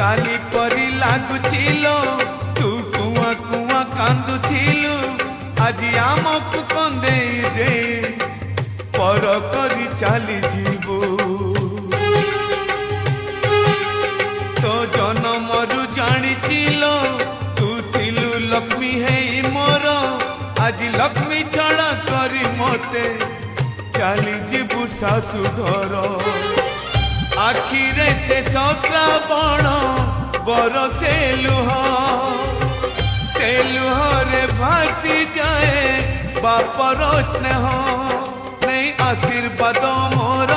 काली परी लागुचिलो तू कुआ कुआ कांदुथिलु आज आमकु कंदेई दे पर करी चली जीवु तो जनमरु जानिचिलो तू थिलु लक्ष्मी है मोर आज लक्ष्मी छड़ा करी मते चली जीवु सासु घर आखिरे से श्रावण बरसे लुह रे भासी जाए बापर स्नेह नहीं आशीर्वाद मोर